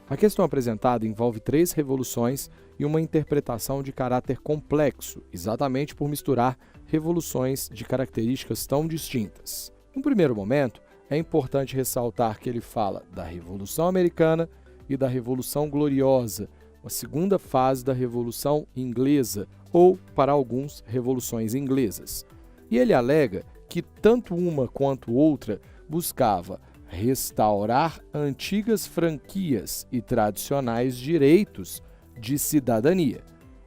A questão apresentada envolve 3 revoluções e uma interpretação de caráter complexo, exatamente por misturar revoluções de características tão distintas. No primeiro momento, é importante ressaltar que ele fala da Revolução Americana e da Revolução Gloriosa, a segunda fase da Revolução Inglesa, ou, para alguns, Revoluções Inglesas. E ele alega que tanto uma quanto outra buscava restaurar antigas franquias e tradicionais direitos de cidadania.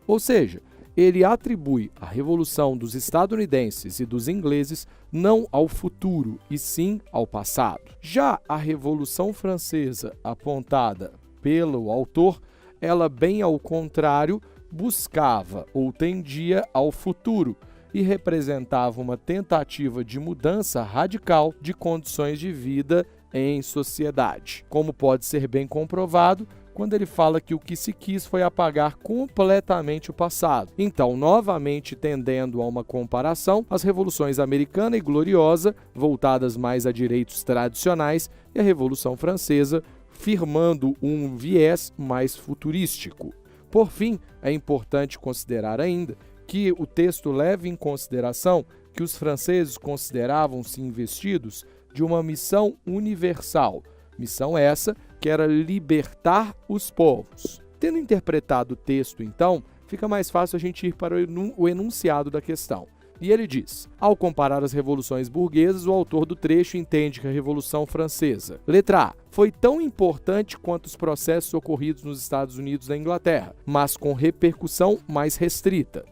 Ou seja, ele atribui a Revolução dos estadunidenses e dos ingleses não ao futuro, e sim ao passado. Já a Revolução Francesa, apontada pelo autor, ela, bem ao contrário, buscava ou tendia ao futuro e representava uma tentativa de mudança radical de condições de vida em sociedade, como pode ser bem comprovado quando ele fala que o que se quis foi apagar completamente o passado. Então, novamente tendendo a uma comparação, as revoluções americana e gloriosa, voltadas mais a direitos tradicionais, e a Revolução Francesa, firmando um viés mais futurístico. Por fim, é importante considerar ainda que o texto leva em consideração que os franceses consideravam-se investidos de uma missão universal, missão essa que era libertar os povos. Tendo interpretado o texto, então, fica mais fácil a gente ir para o enunciado da questão. E ele diz: ao comparar as revoluções burguesas, o autor do trecho entende que a Revolução Francesa, letra A, foi tão importante quanto os processos ocorridos nos Estados Unidos e na Inglaterra, mas com repercussão mais restrita.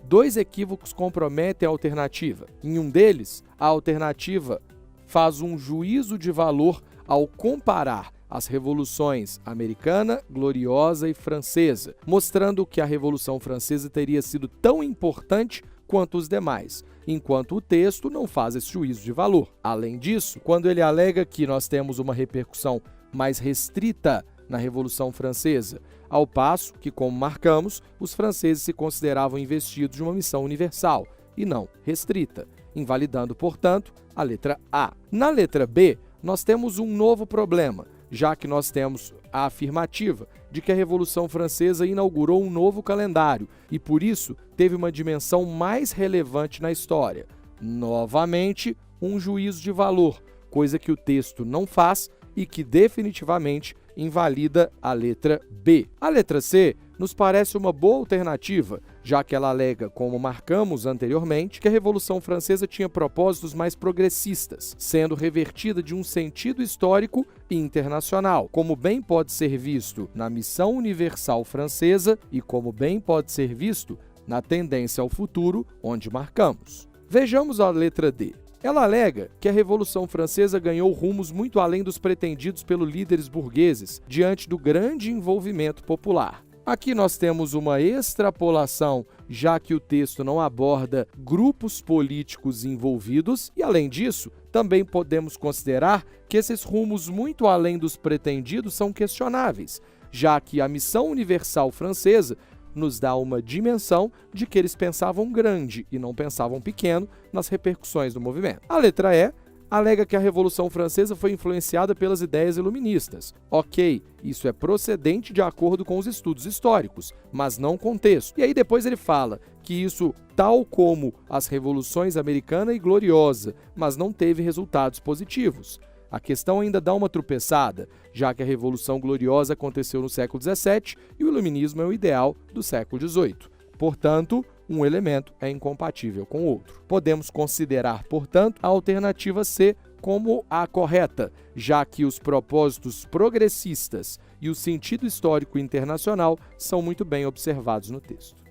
2 equívocos comprometem a alternativa. Em um deles, a alternativa faz um juízo de valor ao comparar as revoluções americana, gloriosa e francesa, mostrando que a Revolução Francesa teria sido tão importante quanto os demais, enquanto o texto não faz esse juízo de valor. Além disso, quando ele alega que nós temos uma repercussão mais restrita na Revolução Francesa, ao passo que, como marcamos, os franceses se consideravam investidos de uma missão universal e não restrita, invalidando, portanto, a letra A. Na letra B, nós temos um novo problema, já que nós temos a afirmativa de que a Revolução Francesa inaugurou um novo calendário e, por isso, teve uma dimensão mais relevante na história. Novamente, um juízo de valor, coisa que o texto não faz e que definitivamente invalida a letra B. A letra C nos parece uma boa alternativa, já que ela alega, como marcamos anteriormente, que a Revolução Francesa tinha propósitos mais progressistas, sendo revertida de um sentido histórico e internacional, como bem pode ser visto na Missão Universal Francesa e como bem pode ser visto na Tendência ao Futuro, onde marcamos. Vejamos a letra D. Ela alega que a Revolução Francesa ganhou rumos muito além dos pretendidos pelos líderes burgueses diante do grande envolvimento popular. Aqui nós temos uma extrapolação, já que o texto não aborda grupos políticos envolvidos e, além disso, também podemos considerar que esses rumos muito além dos pretendidos são questionáveis, já que a Missão Universal Francesa nos dá uma dimensão de que eles pensavam grande e não pensavam pequeno nas repercussões do movimento. A letra E alega que a Revolução Francesa foi influenciada pelas ideias iluministas. Ok, isso é procedente de acordo com os estudos históricos, mas não com o texto. E aí depois ele fala que isso, tal como as revoluções americana e gloriosa, mas não teve resultados positivos. A questão ainda dá uma tropeçada, já que a Revolução Gloriosa aconteceu no século XVII e o Iluminismo é o ideal do século XVIII. Portanto, um elemento é incompatível com o outro. Podemos considerar, portanto, a alternativa C como a correta, já que os propósitos progressistas e o sentido histórico internacional são muito bem observados no texto.